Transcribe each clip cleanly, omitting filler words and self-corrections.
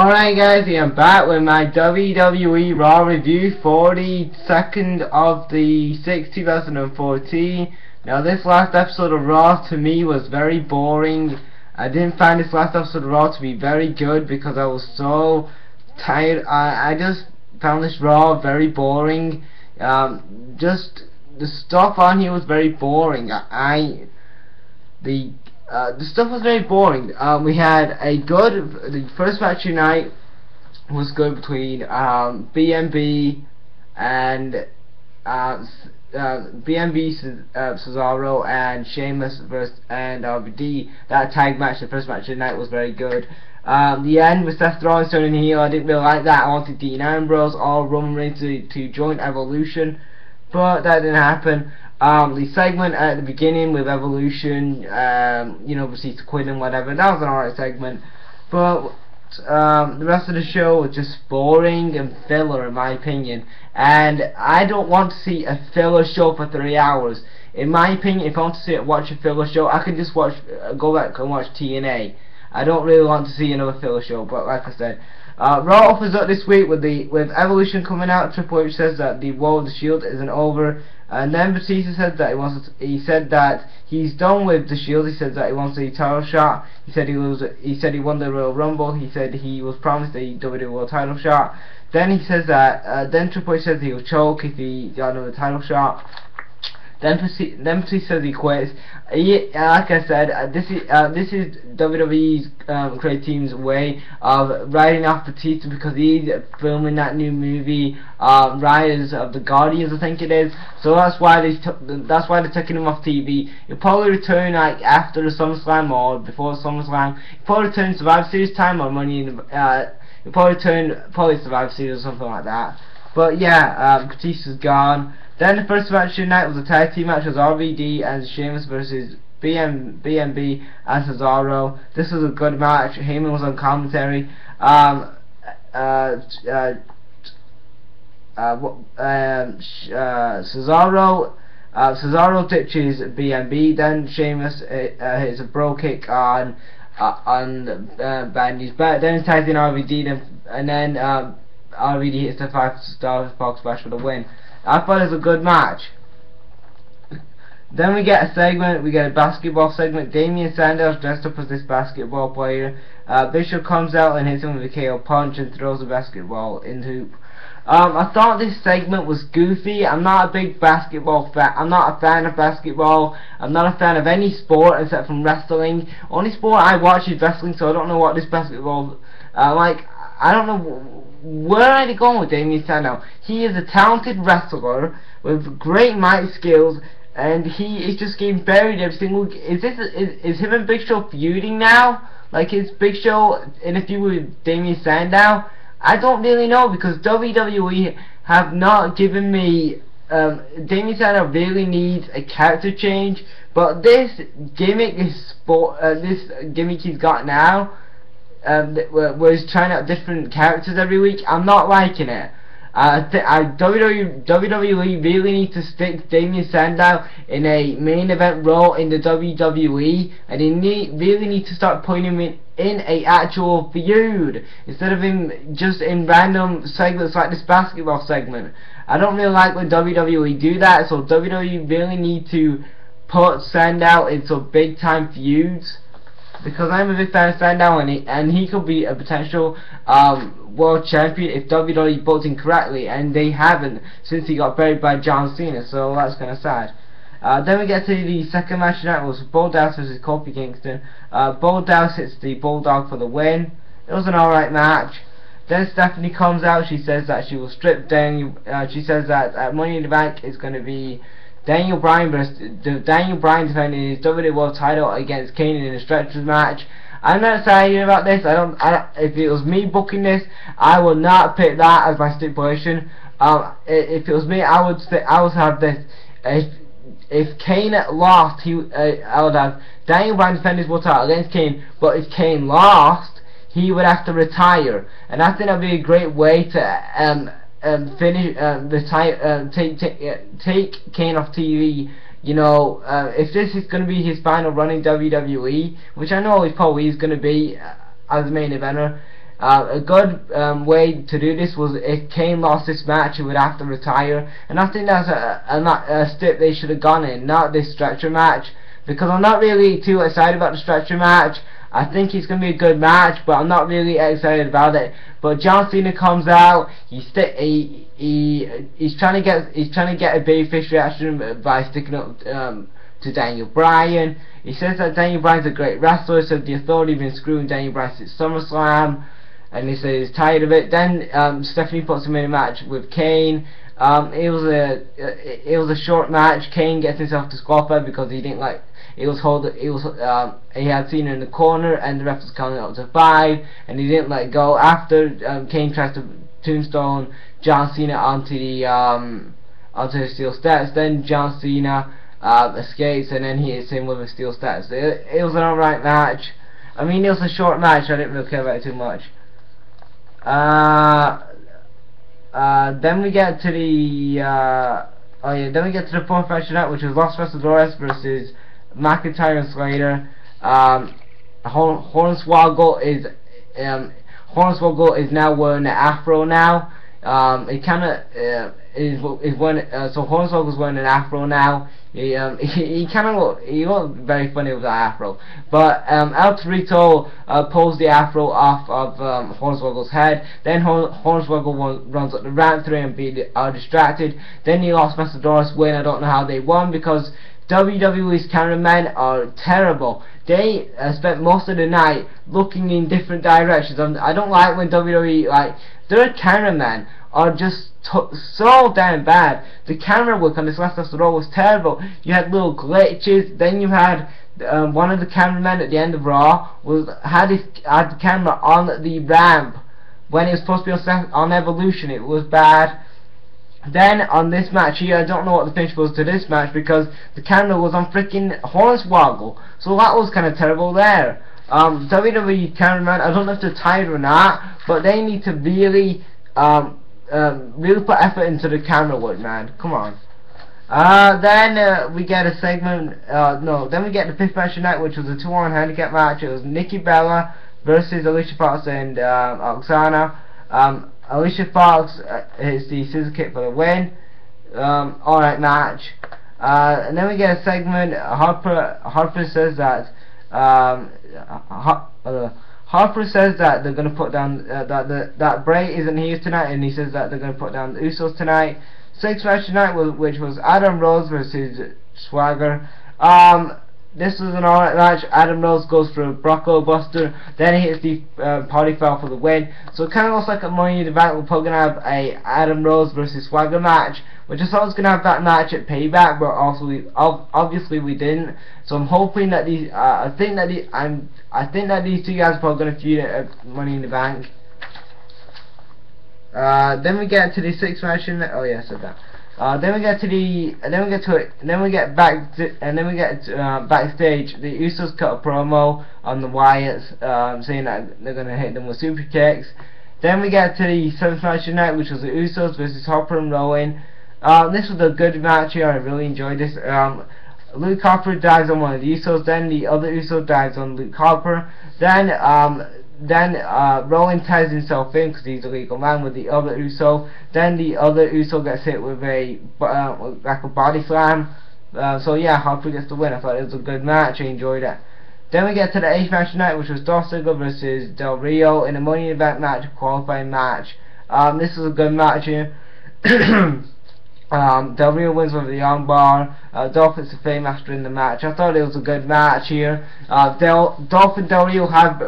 Alright guys, I'm back with my WWE Raw review for the 2nd of the 6th, 2014. Now this last episode of Raw to me was very boring. I didn't find this last episode of Raw to be very good because I was so tired. I just found this Raw very boring. Just the stuff on here was very boring. The stuff was very boring. We had the first match tonight was good between BMB and Cesaro and Sheamus versus and RVD. That tag match, the first match tonight, was very good. The end with Seth Rollins turning heel, I didn't really like that. I wanted Dean Ambrose or Roman Reigns to join Evolution, but that didn't happen. The segment at the beginning with Evolution, Batista quitting and whatever, that was an alright segment, but the rest of the show was just boring and filler in my opinion, and I don't want to see a filler show for 3 hours. In my opinion, if I want to watch a filler show, I can just go back and watch TNA. I don't really want to see another filler show, but like I said, Raw offers up this week with Evolution coming out. Triple H says that the War of the Shield isn't over, and then Batista said that he said that he's done with the Shield. He said that he wants a title shot. He said he won the Royal Rumble. He said he was promised a WWE World title shot. Then he says that then Triple H says he'll choke if he got another title shot. Then Batista says he quits. Like I said, this is WWE's creative team's way of writing off Batista because he's filming that new movie, Rise of the Guardians, I think it is. So that's why they're taking him off TV. He'll probably return like after the SummerSlam or before SummerSlam. He'll probably return Survivor Series time or Money in the. He'll probably return Survivor Series or something like that. But yeah, Batista's gone. Then the first match tonight was a tag team match. It was RVD and Sheamus versus BMB and Cesaro. This was a good match. Heyman was on commentary. Cesaro ditches BMB. Then Sheamus hits a bro kick on Bad News Barrett. Then he tags in RVD, and then RVD hits the 5-star Fox Splash for the win. I thought it was a good match. Then we get a segment, we get a basketball segment. Damien Sandow dressed up as this basketball player. Bishop comes out and hits him with a KO punch and throws a basketball in the hoop. I thought this segment was goofy. I'm not a big basketball fan. I'm not a fan of basketball. I'm not a fan of any sport except from wrestling. Only sport I watch is wrestling, so I don't know what this basketball I don't know where are they going with Damien Sandow. He is a talented wrestler with great mic skills, and he is just getting buried every single. Is him and Big Show feuding now? Like, is Big Show in a feud with Damien Sandow? I don't really know because WWE have not given me. Damien Sandow really needs a character change, but this gimmick he's got now. Where he's trying out different characters every week, I'm not liking it. WWE really need to stick Damien Sandow in a main event role in the WWE, and they really need to start putting him in a actual feud instead of him just in random segments like this basketball segment. I don't really like when WWE do that, so WWE really need to put Sandow in some big time feuds. Because I'm a big fan of Sandow, and he could be a potential world champion if WWE books him correctly, and they haven't since he got buried by John Cena, so that's kind of sad. Then we get to the second match tonight, was Bulldogs versus Kofi Kingston. Bulldogs hits the Bulldog for the win. It was an alright match. Then Stephanie comes out, she says that she will strip Daniel, she says that Money in the Bank is going to be Daniel Bryan defending his WWE World title against Kane in a stretches match. I'm not excited about this. If it was me booking this, I would not pick that as my stipulation. If it was me, I would have this. If Kane lost, I would have Daniel Bryan defend his World title against Kane. But if Kane lost, he would have to retire, and I think that'd be a great way to take Kane off TV. You know, if this is going to be his final run in WWE, which I know he probably is going to be as a main eventer, A good way to do this was if Kane lost this match, he would have to retire, and I think that's a step they should have gone in, not this stretcher match, because I'm not really too excited about the stretcher match. I think it's going to be a good match, but I'm not really excited about it. But John Cena comes out. He's trying to get a babyface reaction by sticking up to Daniel Bryan. He says that Daniel Bryan's a great wrestler, so the Authority have been screwing Daniel Bryan since SummerSlam, and he says he's tired of it. Then Stephanie puts him in a match with Kane. It was a short match. Kane gets himself disqualified because he didn't like. He had Cena in the corner, and the ref was counting up to 5, and he didn't let go. After Kane tries to tombstone John Cena onto the steel steps, then John Cena escapes, and then he hits him with a steel steps. It was an alright match. I mean, it was a short match. I didn't really care about it too much. Then we get to the fourth match tonight, which was Los Matadores versus McIntyre and Slater. Hornswoggle is now wearing an afro now. It kind of is when so Hornswoggle's wearing an afro now. He looked very funny with that afro. But El Torito pulls the afro off of Hornswoggle's head. Then Hornswoggle runs up the ramp through and are distracted. Then the Los Matadores win. I don't know how they won, because WWE's cameramen are terrible. They spent most of the night looking in different directions. I don't like when WWE, like, their cameramen are just so damn bad. The camera work on this last episode was terrible. You had little glitches. Then you had one of the cameramen at the end of Raw had the camera on the ramp when it was supposed to be on Evolution. It was bad. Then on this match here, I don't know what the finish was to this match, because the camera was on freaking Hornswoggle, so that was kind of terrible there. WWE cameraman, I don't know if they're tired or not, but they need to really really put effort into the camera work, man. Come on. Then we get a segment. Then we get the fifth match tonight, which was a 2-on handicap match. It was Nikki Bella versus Alicia Fox and Oksana. Alicia Fox hits the scissor kick for the win. Alright match. And then we get a segment. Harper says that Harper says that they're going to put down that Bray isn't here tonight, and he says that they're going to put down the Usos tonight. Sixth match tonight which was Adam Rose versus Swagger. This was an alright match. Adam Rose goes for a Bronco Buster, then he hits the party foul for the win. So it kind of looks like a Money in the Bank. We're probably going to have a Adam Rose versus Swagger match, which I thought was going to have that match at Payback, but also obviously we didn't. So I'm hoping that these I think that these two guys are probably going to feud at Money in the Bank. Then we get to the sixth match in the, oh yeah, I said that. Then we get backstage. The Usos cut a promo on the Wyatts, saying that they're gonna hit them with super kicks. Then we get to the seventh match tonight, which was the Usos versus Harper and Rowan. This was a good match here. I really enjoyed this. Luke Harper dives on one of the Usos. Then the other Uso dives on Luke Harper. Then Rowan ties himself in because he's a legal man with the other Uso. Then the other Uso gets hit with a like a body slam. So yeah, Harper gets the win. I thought it was a good match. I enjoyed it. Then we get to the eighth match tonight, which was Dolph Ziggler versus Del Rio in a Money in the Bank match, a qualifying match. This was a good match here. Del Rio wins with the armbar. Dolph is the Fame Master in the match. I thought it was a good match here. Dolph and Del Rio have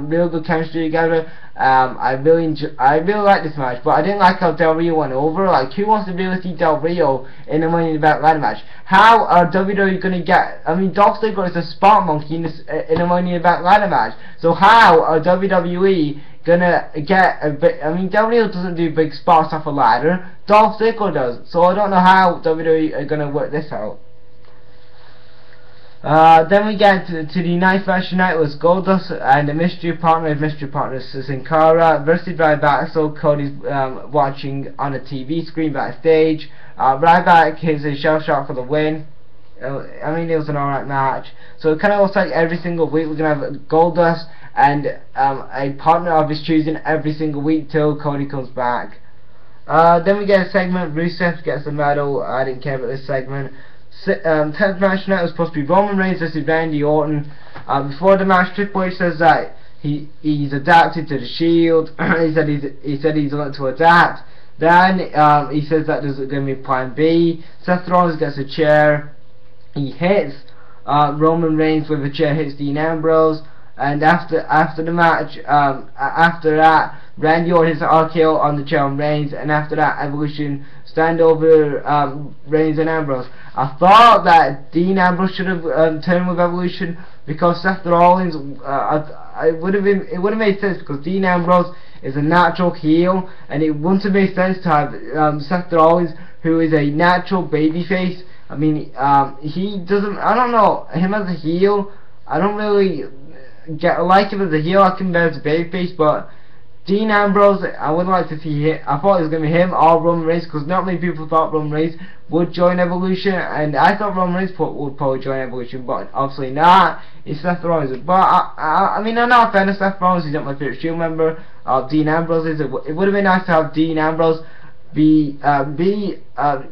real good chemistry together. I really like this match, but I didn't like how Del Rio went over. Like, who wants to really see Del Rio in a Money in the Bank ladder match? How are WWE gonna get? I mean, Dolph Ziggler is a spot monkey in a Money in the Bank ladder match. So how are WWE gonna get a bit? I mean, Del Rio doesn't do big spots off a ladder. Dolph Ziggler does. So I don't know how WWE are gonna work this out. Then we get to the ninth match tonight. Was Goldust and the mystery partner of mystery partners Sin Cara versus Ryback. So Cody's watching on a TV screen backstage. Ryback hits a shell shot for the win. I mean, it was an alright match. So it kind of looks like every single week we're gonna have Goldust and a partner of his choosing every single week till Cody comes back. Then we get a segment. Rusev gets the medal. I didn't care about this segment. 10th match tonight was supposed to be Roman Reigns versus Randy Orton. Before the match, Triple H says that he's adapted to the Shield. he said he's learned to adapt. Then he says that there's going to be Plan B. Seth Rollins gets a chair. He hits Roman Reigns with a chair. Hits Dean Ambrose. And after the match, after that, Randy Orton hits an RKO on the chair on Reigns, and after that, Evolution stand over Reigns and Ambrose. I thought that Dean Ambrose should have turned with Evolution because Seth Rollins. It would have made sense because Dean Ambrose is a natural heel, and it wouldn't have made sense to have Seth Rollins, who is a natural babyface. I mean, he doesn't. I don't know him as a heel. I don't really like him as a heel. I can bear as a babyface, but Dean Ambrose, I would like to see him. I thought it was going to be him or Roman Reigns, because not many people thought Roman Reigns would join Evolution, and I thought Roman Reigns would probably join Evolution, but obviously not. It's Seth Rollins. But I mean, I'm not a fan of Seth Rollins. He's not my favorite Shield member. Dean Ambrose is. It would have been nice to have Dean Ambrose be you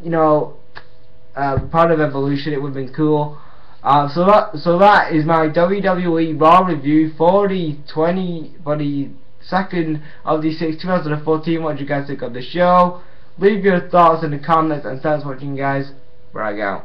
know, part of Evolution. It would have been cool. So that is my WWE Raw review for the 2nd of the 6th, 2014. What do you guys think of the show? Leave your thoughts in the comments, and thanks for watching, guys. Where I go.